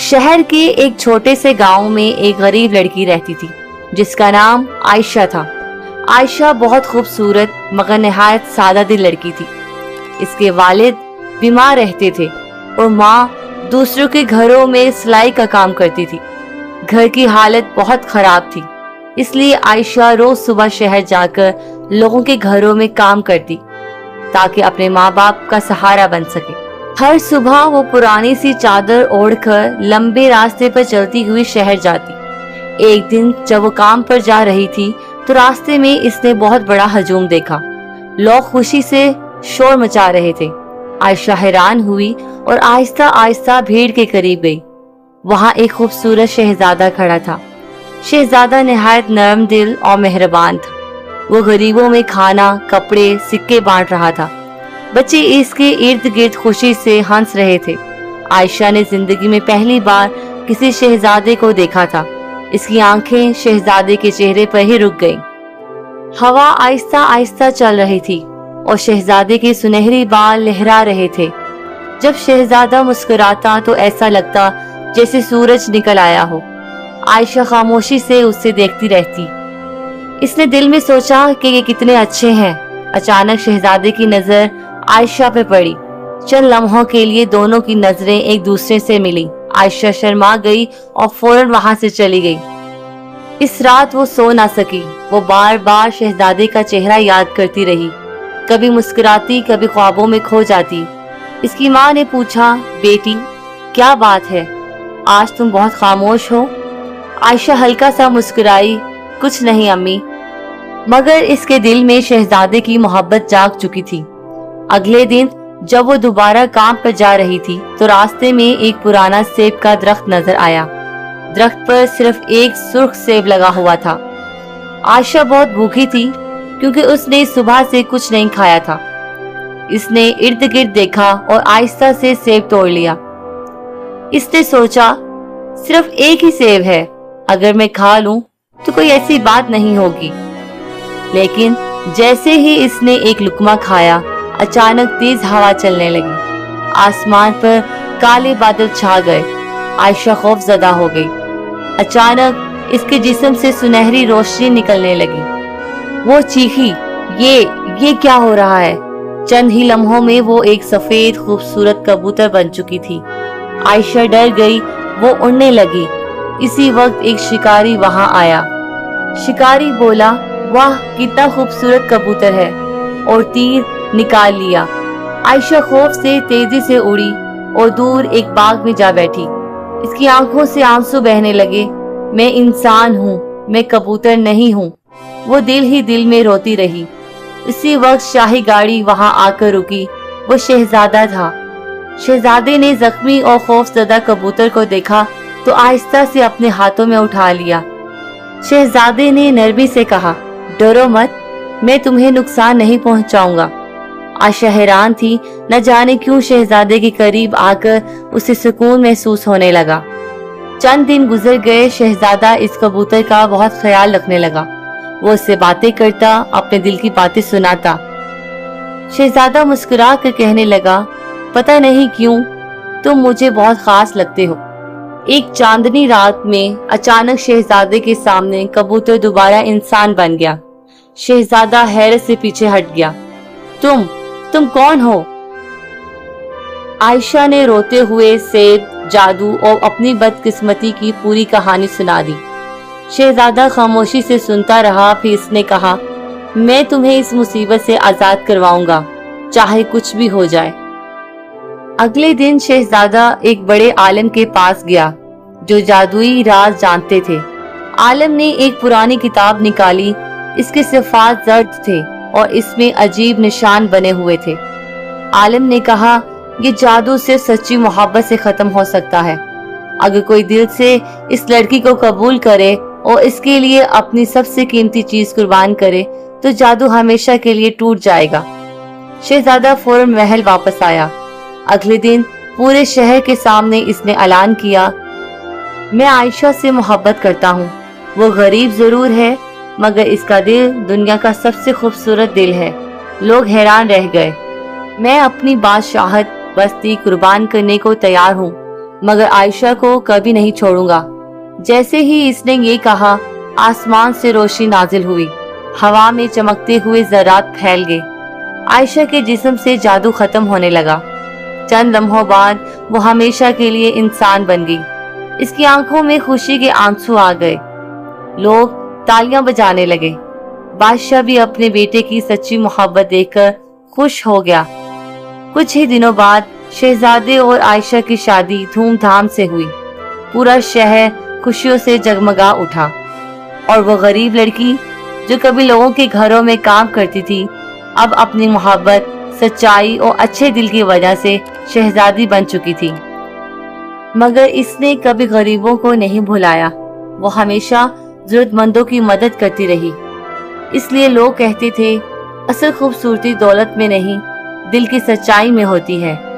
शहर के एक छोटे से गांव में एक गरीब लड़की रहती थी जिसका नाम आयशा था। आयशा बहुत खूबसूरत मगर निहायत सादा दिल लड़की थी। इसके वालिद बीमार रहते थे और माँ दूसरों के घरों में सिलाई का काम करती थी। घर की हालत बहुत खराब थी, इसलिए आयशा रोज सुबह शहर जाकर लोगों के घरों में काम करती ताकि अपने माँ बाप का सहारा बन सके। हर सुबह वो पुरानी सी चादर ओढ़कर लंबे रास्ते पर चलती हुई शहर जाती। एक दिन जब वो काम पर जा रही थी तो रास्ते में इसने बहुत बड़ा हजूम देखा। लोग खुशी से शोर मचा रहे थे। आयशा हैरान हुई और आहिस्ता आहिस्ता भीड़ के करीब गई। वहाँ एक खूबसूरत शहजादा खड़ा था। शहजादा निहायत नरम दिल और मेहरबान था। वो गरीबों में खाना, कपड़े, सिक्के बांट रहा था। बच्चे इसके इर्द गिर्द खुशी से हंस रहे थे। आयशा ने जिंदगी में पहली बार किसी शहजादे को देखा था। इसकी आंखें शहजादे के चेहरे पर ही रुक गईं। हवा आहिस्ता आहिस्ता चल रही थी और शहजादे के सुनहरे बाल लहरा रहे थे। जब शहजादा मुस्कुराता तो ऐसा लगता जैसे सूरज निकल आया हो। आयशा खामोशी से उससे देखती रहती। इसने दिल में सोचा कि ये कितने अच्छे हैं। अचानक शहजादे की नजर आयशा पे पड़ी। चंद लम्हों के लिए दोनों की नजरें एक दूसरे से मिली। आयशा शर्मा गई और फौरन वहां से चली गई। इस रात वो सो ना सकी। वो बार बार शहजादे का चेहरा याद करती रही। कभी मुस्कुराती, कभी ख्वाबों में खो जाती। इसकी माँ ने पूछा, बेटी क्या बात है, आज तुम बहुत खामोश हो? आयशा हल्का सा मुस्कुराई, कुछ नहीं अम्मी। मगर इसके दिल में शहजादे की मोहब्बत जाग चुकी थी। अगले दिन जब वो दोबारा काम पर जा रही थी तो रास्ते में एक पुराना सेब का दरख्त नजर आया। दरख्त पर सिर्फ एक सुर्ख सेब लगा हुआ था। आयशा बहुत भूखी थी क्योंकि उसने सुबह से कुछ नहीं खाया था। इसने इर्द गिर्द देखा और आहिस्ता से सेब तोड़ लिया। इसने सोचा, सिर्फ एक ही सेब है, अगर मैं खा लूं तो कोई ऐसी बात नहीं होगी। लेकिन जैसे ही इसने एक लुकमा खाया, अचानक तेज हवा चलने लगी। आसमान पर काले बादल छा गए। आयशा खौफजदा हो गई। अचानक इसके जिस्म से सुनहरी रोशनी निकलने लगी। वो चीखी, ये क्या हो रहा है? चंद ही लम्हों में वो एक सफेद खूबसूरत कबूतर बन चुकी थी। आयशा डर गई, वो उड़ने लगी। इसी वक्त एक शिकारी वहां आया। शिकारी बोला, वाह कितना खूबसूरत कबूतर है, और तीर निकाल लिया। आयशा खौफ से तेजी से उड़ी और दूर एक बाग में जा बैठी। इसकी आंखों से आंसू बहने लगे। मैं इंसान हूँ, मैं कबूतर नहीं हूँ। वो दिल ही दिल में रोती रही। इसी वक्त शाही गाड़ी वहां आकर रुकी। वो शहजादा था। शहजादे ने जख्मी और खौफजदा कबूतर को देखा तो आहिस्ता से अपने हाथों में उठा लिया। शहजादे ने नरमी से कहा, डरो मत, मैं तुम्हें नुकसान नहीं पहुंचाऊंगा। आयशा हैरान थी, न जाने क्यों शहजादे के करीब आकर उसे सुकून महसूस होने लगा। चंद दिन गुजर गए। शहजादा इस कबूतर का बहुत ख्याल रखने लगा। वो उससे बातें करता, अपने दिल की बातें सुनाता। शहजादा मुस्कुरा कर कहने लगा, पता नहीं क्यों तुम मुझे बहुत खास लगते हो। एक चांदनी रात में अचानक शहजादे के सामने कबूतर दोबारा इंसान बन गया। शहजादा हैरत से पीछे हट गया। तुम कौन हो? आयशा ने रोते हुए सेब, जादू और अपनी बदकिस्मती की पूरी कहानी सुना दी। शहजादा खामोशी से सुनता रहा। फिर इसने कहा, मैं तुम्हें इस मुसीबत से आजाद करवाऊंगा, चाहे कुछ भी हो जाए। अगले दिन शहजादा एक बड़े आलिम के पास गया जो जादुई राज जानते थे। आलिम ने एक पुरानी किताब निकाली। इसके सिफात जर्द थे और इसमें अजीब निशान बने हुए थे। आलिम ने कहा, ये जादू सिर्फ सच्ची मोहब्बत से खत्म हो सकता है। अगर कोई दिल से इस लड़की को कबूल करे और इसके लिए अपनी सबसे कीमती चीज कुर्बान करे तो जादू हमेशा के लिए टूट जाएगा। शहजादा फौरन महल वापस आया। अगले दिन पूरे शहर के सामने इसने ऐलान किया, मैं आयशा से मोहब्बत करता हूँ। वो गरीब जरूर है मगर इसका दिल दुनिया का सबसे खूबसूरत दिल है। लोग हैरान रह गए। मैं अपनी बादशाहत बस्ती कुर्बान करने को तैयार हूँ। मगर आयशा को कभी नहीं छोड़ूंगा। जैसे ही इसने ये कहा, आसमान से रोशनी नाजिल हुई, हवा में चमकते हुए ज़रात फैल गए। आयशा के जिस्म से जादू खत्म होने लगा। चंद लम्हों बाद वो हमेशा के लिए इंसान बन गई। इसकी आंखों में खुशी के आंसू आ गए। लोग तालियां बजाने लगे। बादशाह भी अपने बेटे की सच्ची मोहब्बत देखकर खुश हो गया। कुछ ही दिनों बाद शहजादे और आयशा की शादी धूमधाम से हुई। पूरा शहर खुशियों से जगमगा उठा और वो गरीब लड़की जो कभी लोगों के घरों में काम करती थी, अब अपनी मोहब्बत, सच्चाई और अच्छे दिल की वजह से शहजादी बन चुकी थी। मगर इसने कभी गरीबों को नहीं भुलाया। वो हमेशा जरूरतमंदों की मदद करती रही। इसलिए लोग कहते थे, असल खूबसूरती दौलत में नहीं, दिल की सच्चाई में होती है।